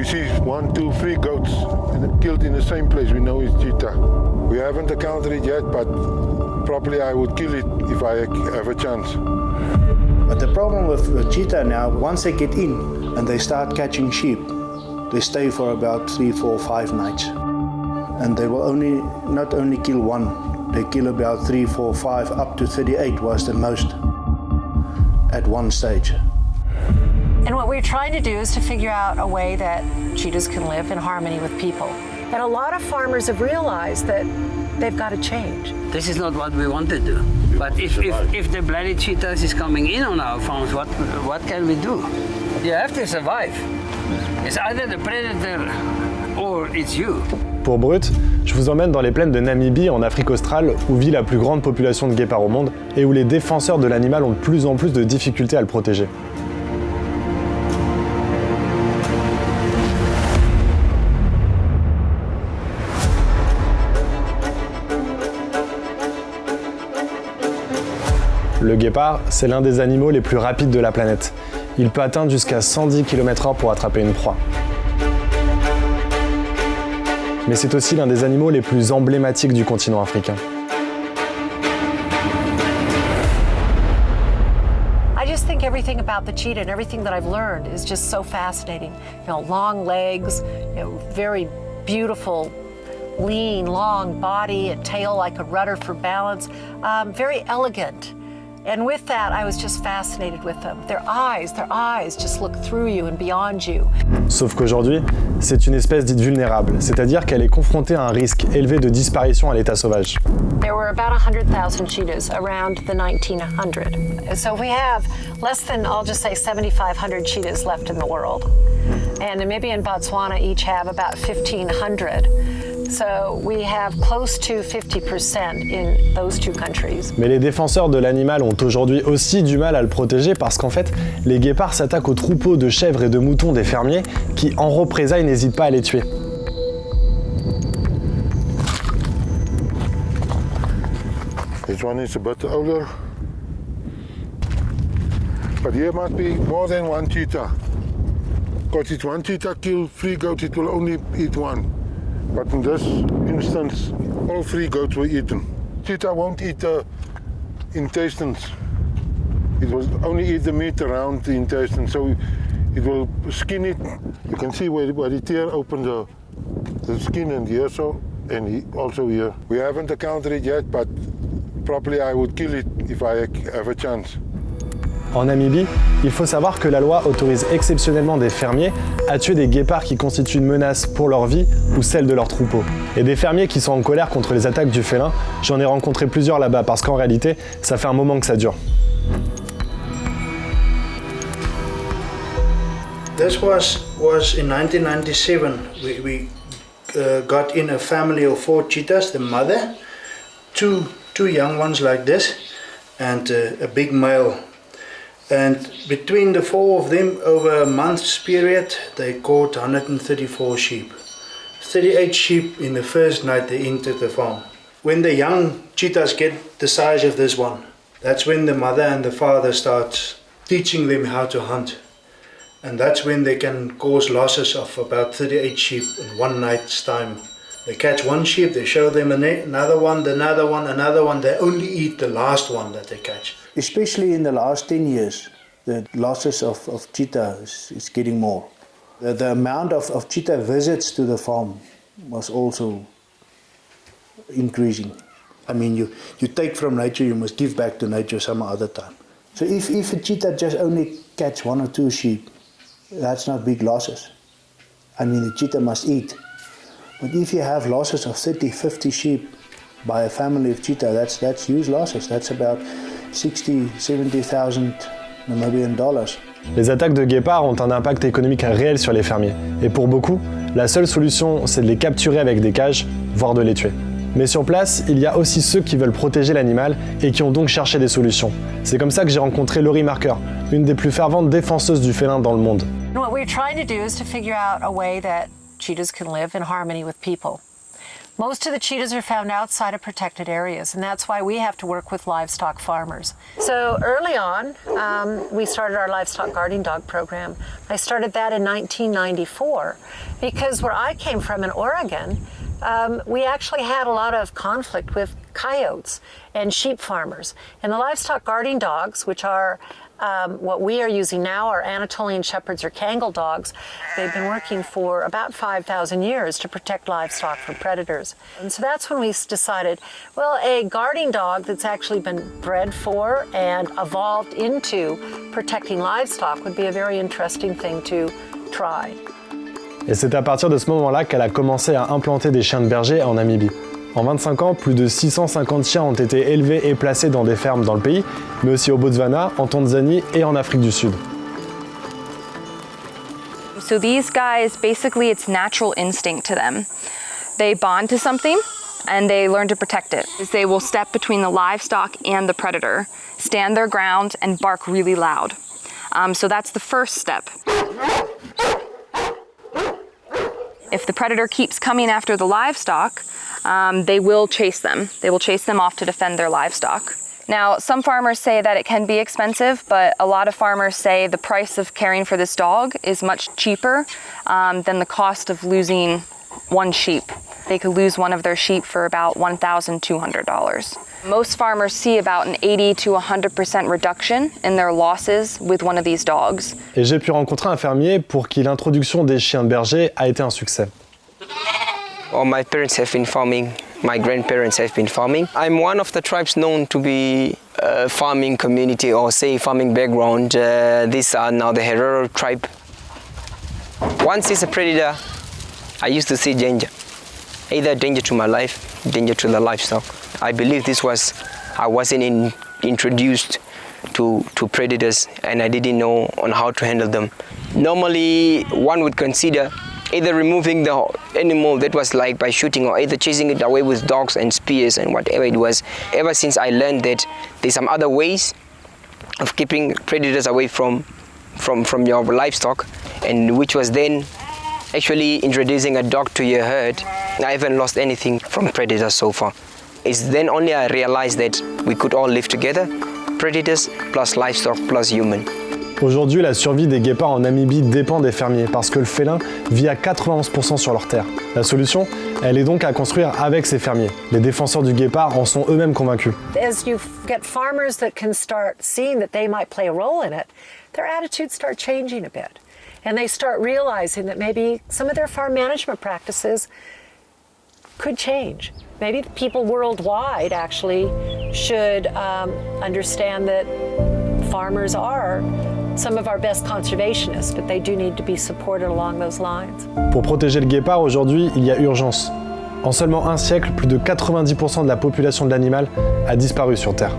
We see 1, 2, 3 goats killed in the same place. We know it's cheetah. We haven't accounted it yet, but probably I would kill it if I have a chance. But the problem with the cheetah now, once they get in and they start catching sheep, they stay for about 3, 4, 5 nights. And they will not only kill one, they kill about 3, 4, 5, up to 38 was the most at one stage. And what we're trying to do is to figure out a way that cheetahs can live in harmony with people. And a lot of farmers have realized that they've got to change. This is not what we want to do. But if the bloody cheetahs is coming in on our farms, what can we do? You have to survive. It's either the predator or it's you. Pour Brut, je vous emmène dans les plaines de Namibie, en Afrique australe, où vit la plus grande population de guépards au monde et où les défenseurs de l'animal ont de plus en plus de difficultés à le protéger. Le guépard, c'est l'un des animaux les plus rapides de la planète. Il peut atteindre jusqu'à 110 km/h pour attraper une proie. Mais c'est aussi l'un des animaux les plus emblématiques du continent africain. I just think everything about the cheetah and everything that I've learned is just so fascinating. You know, long legs, very beautiful, lean, long body, a tail like a rudder for balance, very elegant. And with that, I was just fascinated with them. Their eyes just look through you and beyond you. Sauf qu'aujourd'hui, c'est une espèce dite vulnérable, c'est-à-dire qu'elle est confrontée à un risque élevé de disparition à l'état sauvage. There were about 100,000 cheetahs around the 1900. So we have less than, I'll just say, 7,500 cheetahs left in the world. And Namibia and Botswana each have about 1,500. So we have close to 50% in those two countries. Mais les défenseurs de l'animal ont aujourd'hui aussi du mal à le protéger parce qu'en fait, les guépards s'attaquent aux troupeaux de chèvres et de moutons des fermiers qui, en représailles, n'hésitent pas à les tuer. This one is a bit older. But here must be more than one cheetah. Because if one cheetah kills 3 goats, it will only eat one. But in this instance, all 3 goats were eaten. Cheetah won't eat the intestines. It will only eat the meat around the intestines. So it will skin it. You can see where it tear open the skin and here, also here. We haven't accounted it yet, but probably I would kill it if I have a chance. En Namibie, il faut savoir que la loi autorise exceptionnellement des fermiers à tuer des guépards qui constituent une menace pour leur vie ou celle de leur troupeau. Et des fermiers qui sont en colère contre les attaques du félin, j'en ai rencontré plusieurs là-bas parce qu'en réalité, ça fait un moment que ça dure. This was in 1997. We got in a family of 4 cheetahs, the mother, two young ones like this, and a big male. And between the 4 of them, over a month's period, they caught 134 sheep. 38 sheep in the first night they entered the farm. When the young cheetahs get the size of this one, that's when the mother and the father start teaching them how to hunt. And that's when they can cause losses of about 38 sheep in one night's time. They catch one sheep, they show them another one, another one. They only eat the last one that they catch. Especially in the last 10 years, the losses of cheetah is getting more. The amount of cheetah visits to the farm was also increasing. I mean, you take from nature, you must give back to nature some other time. So if a cheetah just only catch 1 or 2 sheep, that's not big losses. I mean, the cheetah must eat. But if you have losses of 30, 50 sheep by a family of cheetah, that's huge losses. That's about 60, 70,000 Namibian dollars. Les attaques de guépards ont un impact économique réel sur les fermiers. Et pour beaucoup, la seule solution, c'est de les capturer avec des cages, voire de les tuer. Mais sur place, il y a aussi ceux qui veulent protéger l'animal et qui ont donc cherché des solutions. C'est comme ça que j'ai rencontré Laurie Marker, une des plus ferventes défenseuses du félin dans le monde. What we're trying to do is to figure out a way that cheetahs can live in harmony with people. Most of the cheetahs are found outside of protected areas, and that's why we have to work with livestock farmers. So early on, we started our livestock guarding dog program. I started that in 1994 because where I came from in Oregon, we actually had a lot of conflict with coyotes and sheep farmers. And the livestock guarding dogs, which are what we are using now, are Anatolian Shepherds or Kangal dogs. They've been working for about 5,000 years to protect livestock from predators. And so that's when we decided, well, a guarding dog that's actually been bred for and evolved into protecting livestock would be a very interesting thing to try. Et c'est à partir de ce moment-là qu'elle a commencé à implanter des chiens de berger en Namibie. En 25 ans, plus de 650 chiens ont été élevés et placés dans des fermes dans le pays, mais aussi au Botswana, en Tanzanie et en Afrique du Sud. So these guys, basically it's natural instinct to them. They bond to something and they learn to protect it. They will step between the livestock and the predator, stand their ground and bark really loud. So that's the first step. If the predator keeps coming after the livestock, they will chase them. They will chase them off to defend their livestock. Now, some farmers say that it can be expensive, but a lot of farmers say the price of caring for this dog is much cheaper than the cost of losing one sheep. They could lose one of their sheep for about $1,200. Most farmers see about an 80 to 100% reduction in their losses with one of these dogs. Et j'ai pu rencontrer un fermier pour qui l'introduction des chiens de berger a été un succès. All my parents have been farming, my grandparents have been farming. I'm one of the tribes known to be a farming community or say farming background. These are now the Herero tribe. Once it's a predator, I used to see danger. Either danger to my life, danger to the livestock. I believe I wasn't introduced to predators and I didn't know on how to handle them. Normally, one would consider either removing the animal that was like by shooting or either chasing it away with dogs and spears and whatever it was. Ever since I learned that there's some other ways of keeping predators away from your livestock, and which was then actually introducing a dog to your herd, I haven't lost anything from predators so far. It's then only I realized that we could all live together, predators plus livestock plus human. Aujourd'hui, la survie des guépards en Namibie dépend des fermiers parce que le félin vit à 91% sur leurs terres. La solution, elle est donc à construire avec ces fermiers. Les défenseurs du guépard en sont eux-mêmes convaincus. As you get farmers that can start seeing that they might play a role in it, their attitudes start changing a bit. And they start realizing that maybe some of their farm management practices could change. Maybe people worldwide actually should understand that farmers are some of our best conservationists, but they do need to be supported along those lines. Pour protéger le guépard, aujourd'hui, il y a urgence. En seulement un siècle, plus de 90% de la population de l'animal a disparu sur Terre.